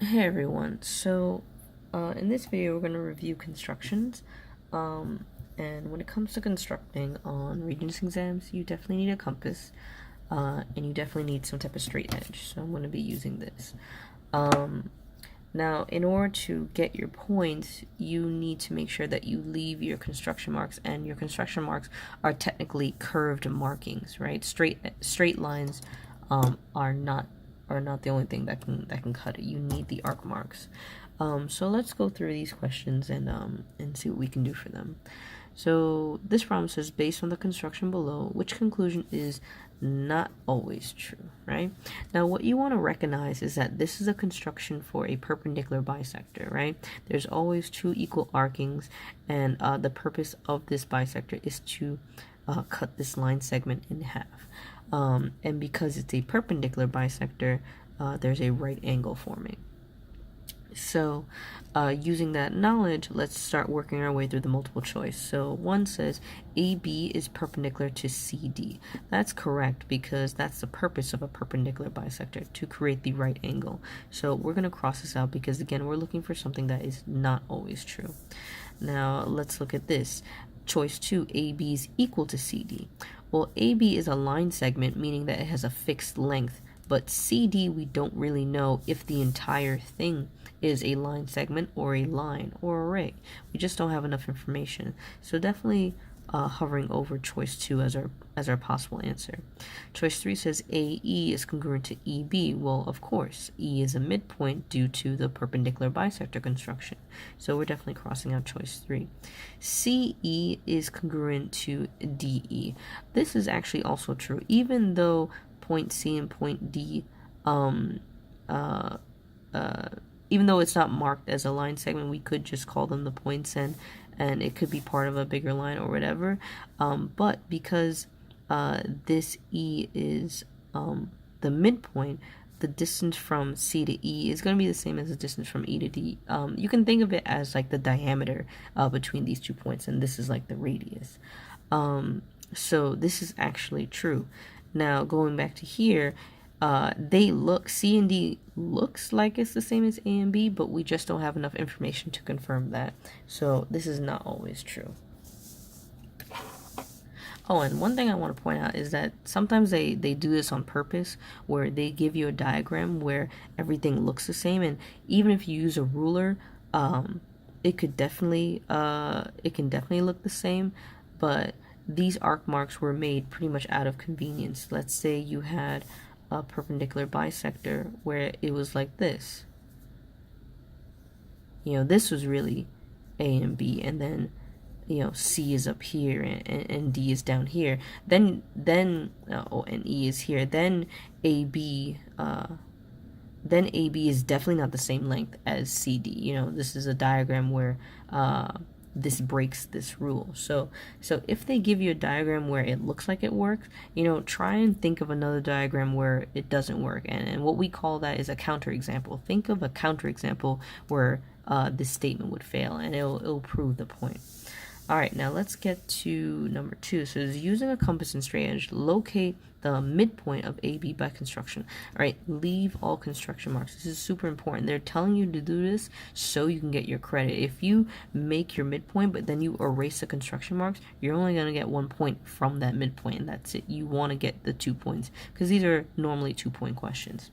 Hey everyone, in this video we're going to review constructions, and when it comes to constructing on Regents exams, you definitely need a compass, and you definitely need some type of straight edge, so I'm going to be using this. Now, in order to get your points, you need to make sure that you leave your construction marks, and your construction marks are technically curved markings, right? Straight lines are not the only thing that can cut it. You need the arc marks. So let's go through these questions and see what we can do for them. So this problem says, based on the construction below, which conclusion is not always true, right? Now what you want to recognize is that this is a construction for a perpendicular bisector, right? There's always two equal arcings, and the purpose of this bisector is to cut this line segment in half. And because it's a perpendicular bisector, there's a right angle forming. So using that knowledge, let's start working our way through the multiple choice. So one says AB is perpendicular to CD. That's correct, because that's the purpose of a perpendicular bisector, to create the right angle. So we're going to cross this out because, again, we're looking for something that is not always true. Now let's look at this. Choice 2, AB is equal to CD. Well, AB is a line segment, meaning that it has a fixed length, but CD, we don't really know if the entire thing is a line segment or a line or a ray. We just don't have enough information. So definitely hovering over choice 2 as our possible answer. Choice 3 says AE is congruent to EB. Well, of course, E is a midpoint due to the perpendicular bisector construction. So we're definitely crossing out choice 3. CE is congruent to DE. This is actually also true, even though point C and point D, even though it's not marked as a line segment, we could just call them the points, and it could be part of a bigger line or whatever. But because this E is the midpoint, the distance from C to E is going to be the same as the distance from E to D. You can think of it as like the diameter between these 2 points, and this is like the radius. So this is actually true. Now, going back to here, C and D looks like it's the same as A and B, but we just don't have enough information to confirm that. So this is not always true. Oh, and one thing I want to point out is that sometimes they do this on purpose, where they give you a diagram where everything looks the same, and even if you use a ruler, it can definitely look the same, but these arc marks were made pretty much out of convenience. Let's say you had a perpendicular bisector where it was like this. This was really A and B, and then C is up here and D is down here. Then and E is here. Then AB is definitely not the same length as CD. This is a diagram where this breaks this rule. So if they give you a diagram where it looks like it works, try and think of another diagram where it doesn't work. And what we call that is a counterexample. Think of a counterexample where this statement would fail, and it'll prove the point. All right, now let's get to number 2. So it's using a compass and straight edge, locate the midpoint of AB by construction. All right, leave all construction marks. This is super important. They're telling you to do this so you can get your credit. If you make your midpoint, but then you erase the construction marks, you're only going to get 1 point from that midpoint, and that's it. You want to get the 2 points, because these are normally 2-point questions.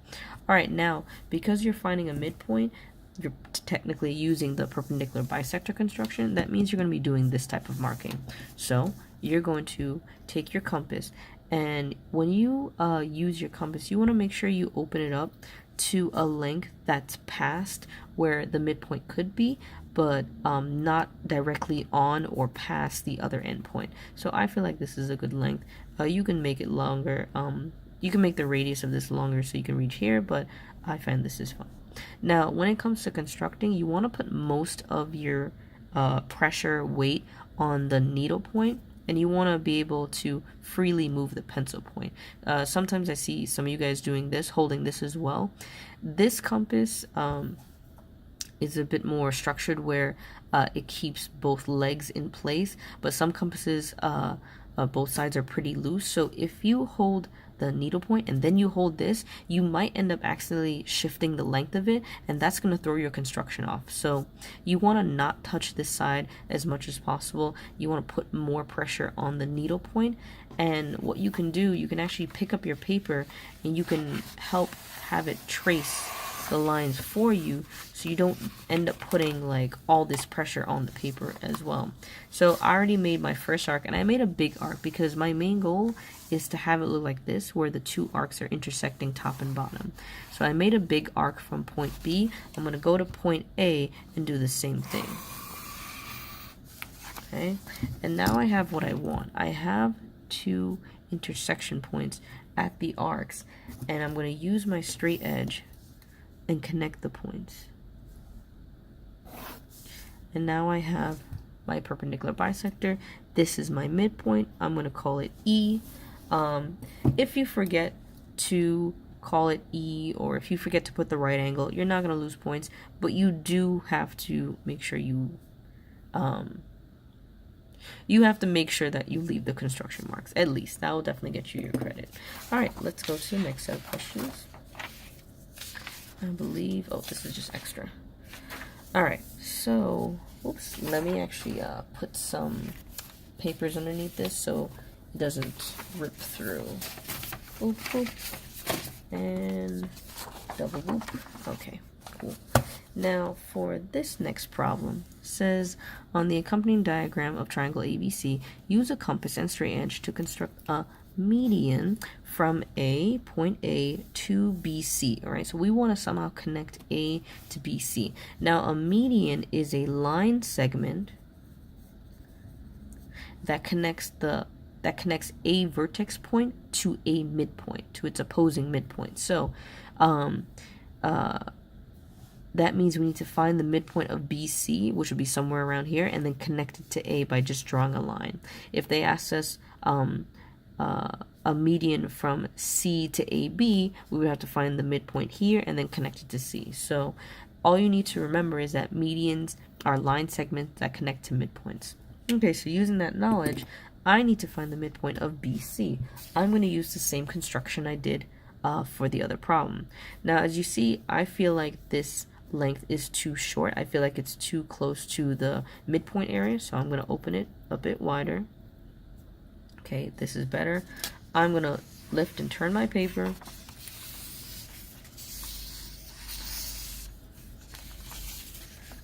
All right, now, because you're finding a midpoint, you're technically using the perpendicular bisector construction. That means you're going to be doing this type of marking. So you're going to take your compass, and when you use your compass, you want to make sure you open it up to a length that's past where the midpoint could be, but not directly on or past the other endpoint. So I feel like this is a good length. You can make it longer. You can make the radius of this longer so you can reach here, but I find this is fun. Now, when it comes to constructing, you want to put most of your pressure weight on the needle point, and you want to be able to freely move the pencil point. Sometimes I see some of you guys doing this, holding this as well. This compass is a bit more structured, where it keeps both legs in place, but some compasses, both sides are pretty loose. So if you hold the needle point and then you hold this, you might end up accidentally shifting the length of it, and that's going to throw your construction off. So you want to not touch this side as much as possible. You want to put more pressure on the needle point, and what you can do, you can actually pick up your paper and you can help have it trace the lines for you, so you don't end up putting like all this pressure on the paper as well. So I already made my first arc, and I made a big arc because my main goal is to have it look like this, where the two arcs are intersecting top and bottom. So I made a big arc from point B. I'm going to go to point A and do the same thing. Okay, and now I have what I want. I have two intersection points at the arcs, and I'm going to use my straight edge and connect the points. And now I have my perpendicular bisector. This is my midpoint. I'm going to call it E. If you forget to call it E, or if you forget to put the right angle, you're not going to lose points, but you do have to make sure you have to make sure that you leave the construction marks. At least that will definitely get you your credit. All right, let's go to the next set of questions. I believe, oh, this is just extra. All right, so, oops, let me actually put some papers underneath this so it doesn't rip through. Oop, oop. And double loop. Okay, cool. Now for this next problem, it says on the accompanying diagram of triangle ABC, use a compass and straight edge to construct a median from point A to BC. All right, so we want to somehow connect A to BC. Now a median is a line segment that connects a vertex point to a midpoint, to its opposing midpoint. So that means we need to find the midpoint of BC, which would be somewhere around here, and then connect it to A by just drawing a line. If they ask us a median from C to AB, we would have to find the midpoint here and then connect it to C. So all you need to remember is that medians are line segments that connect to midpoints. Okay, so using that knowledge, I need to find the midpoint of BC. I'm going to use the same construction I did for the other problem. Now, as you see, I feel like this length is too short. I feel like it's too close to the midpoint area, so I'm going to open it a bit wider. Okay, this is better. I'm going to lift and turn my paper.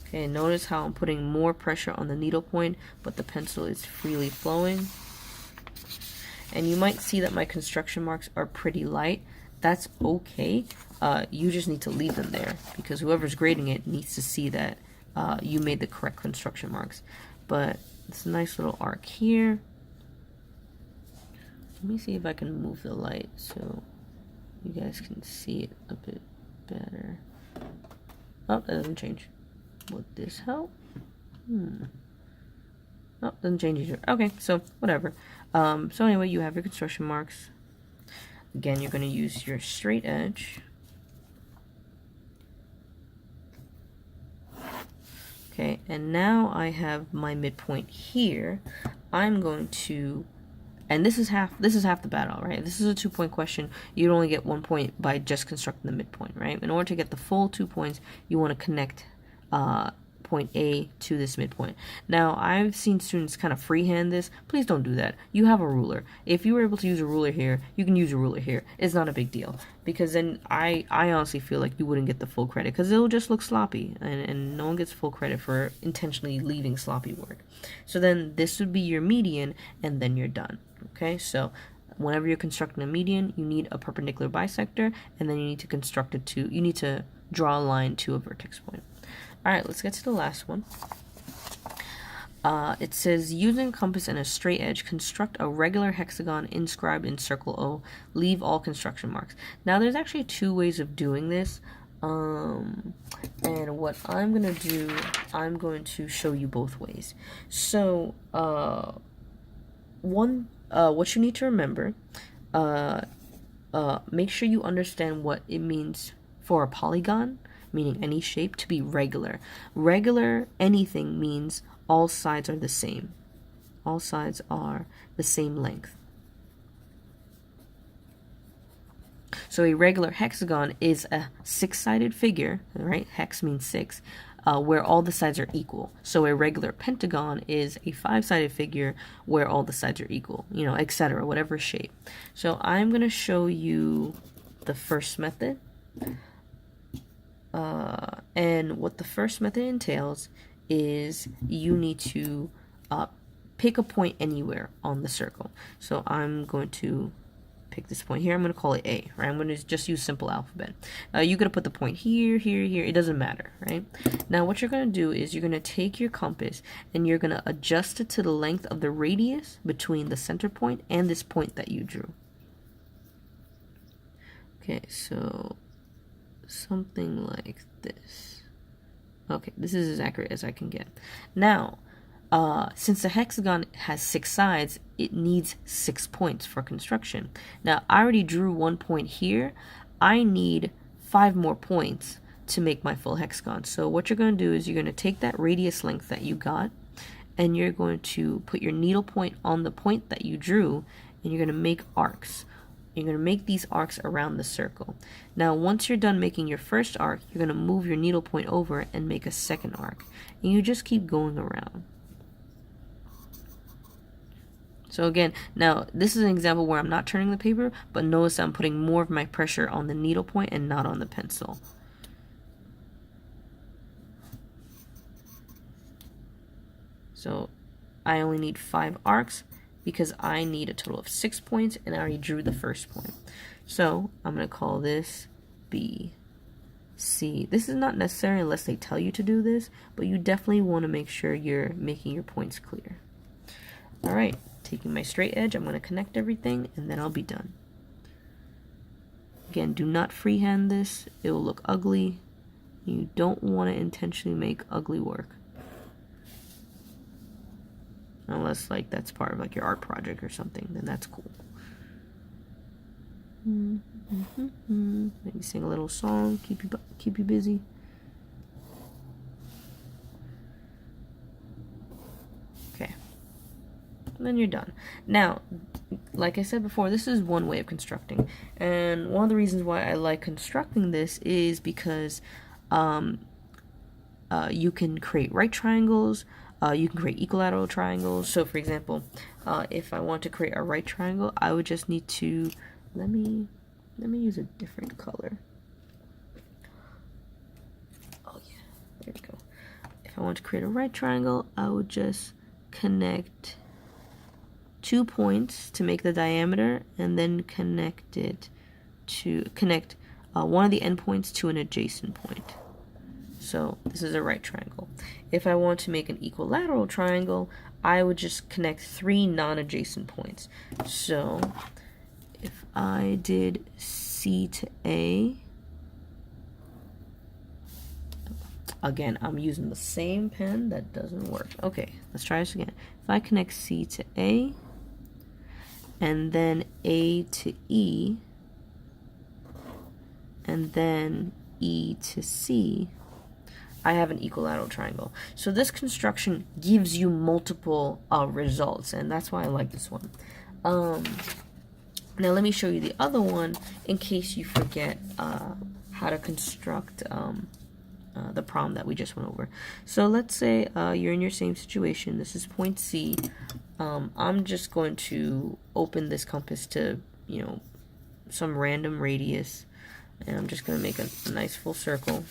Okay, notice how I'm putting more pressure on the needle point, but the pencil is freely flowing. And you might see that my construction marks are pretty light. That's okay. You just need to leave them there because whoever's grading it needs to see that you made the correct construction marks. But it's a nice little arc here. Let me see if I can move the light so you guys can see it a bit better. Oh, that doesn't change. Would this help? Oh, doesn't change either. Okay, so whatever. So anyway, you have your construction marks. Again, you're going to use your straight edge. Okay, and now I have my midpoint here. I'm going to, and this is half the battle, right? This is a 2-point question. You'd only get 1 point by just constructing the midpoint, right? In order to get the full 2 points, you want to connect point A to this midpoint. Now, I've seen students kind of freehand this. Please don't do that. You have a ruler. If you were able to use a ruler here, you can use a ruler here. It's not a big deal, because then I honestly feel like you wouldn't get the full credit because it'll just look sloppy, and no one gets full credit for intentionally leaving sloppy work. So then this would be your median, and then you're done. Okay, so whenever you're constructing a median, you need a perpendicular bisector, and then you need to draw a line to a vertex point. All right, let's get to the last one. It says, using a compass and a straight edge, construct a regular hexagon inscribed in circle O. Leave all construction marks. Now, there's actually 2 ways of doing this. And what I'm going to do, I'm going to show you both ways. So, what you need to remember, make sure you understand what it means for a polygon, meaning any shape, to be regular. Regular anything means all sides are the same. All sides are the same length. So a regular hexagon is a six-sided figure, right? Hex means six, where all the sides are equal. So a regular pentagon is a five-sided figure where all the sides are equal, you know, etc., whatever shape. So I'm going to show you the first method. And what the first method entails is you need to pick a point anywhere on the circle. So I'm going to pick this point here. I'm going to call it A, right? I'm going to just use simple alphabet. You're going to put the point here, here, here. It doesn't matter, right? Now what you're going to do is you're going to take your compass and you're going to adjust it to the length of the radius between the center point and this point that you drew. Okay, so something like this. Okay, this is as accurate as I can get. Now, since the hexagon has six sides, it needs 6 points for construction. Now, I already drew 1 point here. I need 5 more points to make my full hexagon. So what you're going to do is you're going to take that radius length that you got, and you're going to put your needle point on the point that you drew, and you're going to make arcs. You're going to make these arcs around the circle. Now, once you're done making your first arc, you're going to move your needle point over and make a second arc. And you just keep going around. So again, now this is an example where I'm not turning the paper, but notice I'm putting more of my pressure on the needle point and not on the pencil. So I only need 5 arcs because I need a total of 6 points, and I already drew the first point. So I'm going to call this B, C. This is not necessary unless they tell you to do this, but you definitely want to make sure you're making your points clear. All right. Taking my straight edge, I'm going to connect everything, and then I'll be done. Again, do not freehand this. It will look ugly. You don't want to intentionally make ugly work. Unless, like, that's part of, like, your art project or something, then that's cool. Maybe sing a little song, keep you busy. And then you're done. Now, like I said before, this is one way of constructing, and one of the reasons why I like constructing this is because you can create right triangles, you can create equilateral triangles. So for example, if I want to create a right triangle, I would just need to let me use a different color. Oh yeah, there we go. If I want to create a right triangle, I would just connect 2 points to make the diameter, and then connect one of the endpoints to an adjacent point. So this is a right triangle. If I want to make an equilateral triangle, I would just connect 3 non-adjacent points. So if I did C to A, again, I'm using the same pen, that doesn't work. Okay, let's try this again. If I connect C to A, and then A to E, and then E to C, I have an equilateral triangle. So this construction gives you multiple results, and that's why I like this one. Now let me show you the other one in case you forget how to construct the problem that we just went over. So let's say you're in your same situation. This is point C. I'm just going to open this compass to, you know, some random radius, and I'm just going to make a nice full circle.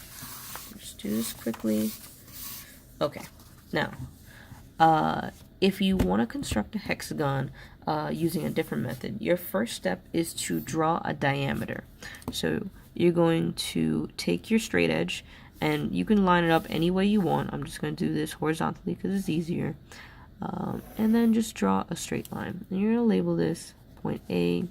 Just do this quickly. Okay, now if you want to construct a hexagon using a different method, your first step is to draw a diameter. So you're going to take your straight edge, and you can line it up any way you want. I'm just going to do this horizontally because it's easier. And then just draw a straight line. And you're going to label this point A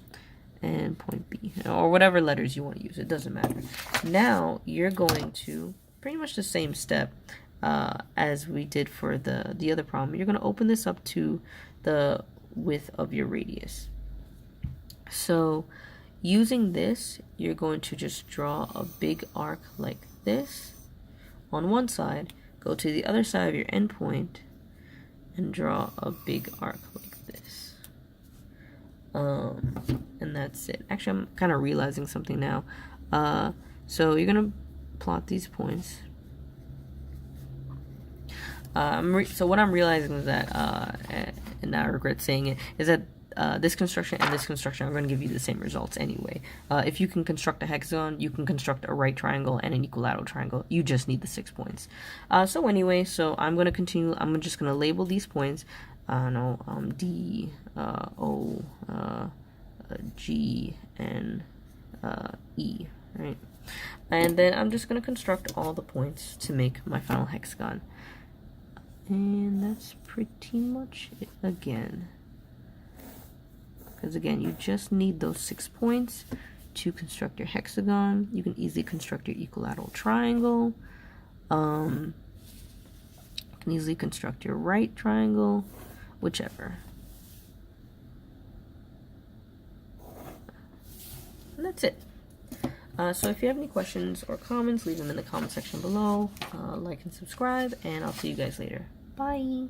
and point B, or whatever letters you want to use. It doesn't matter. Now you're going to pretty much the same step as we did for the other problem. You're going to open this up to the width of your radius. So using this, you're going to just draw a big arc like this on one side, go to the other side of your endpoint, and draw a big arc like this. and that's it. Actually, I'm kind of realizing something now. So you're gonna plot these points. So what I'm realizing is that, and I regret saying it, is that this construction and this construction are going to give you the same results anyway. If you can construct a hexagon, you can construct a right triangle and an equilateral triangle. You just need the 6 points. So anyway, so I'm going to continue. I'm just going to label these points. D, O, G, and E, right? And then I'm just going to construct all the points to make my final hexagon. And that's pretty much it again. Because again, you just need those 6 points to construct your hexagon. You can easily construct your equilateral triangle. You can easily construct your right triangle, whichever. And that's it. So if you have any questions or comments, leave them in the comment section below. Like and subscribe, and I'll see you guys later. Bye!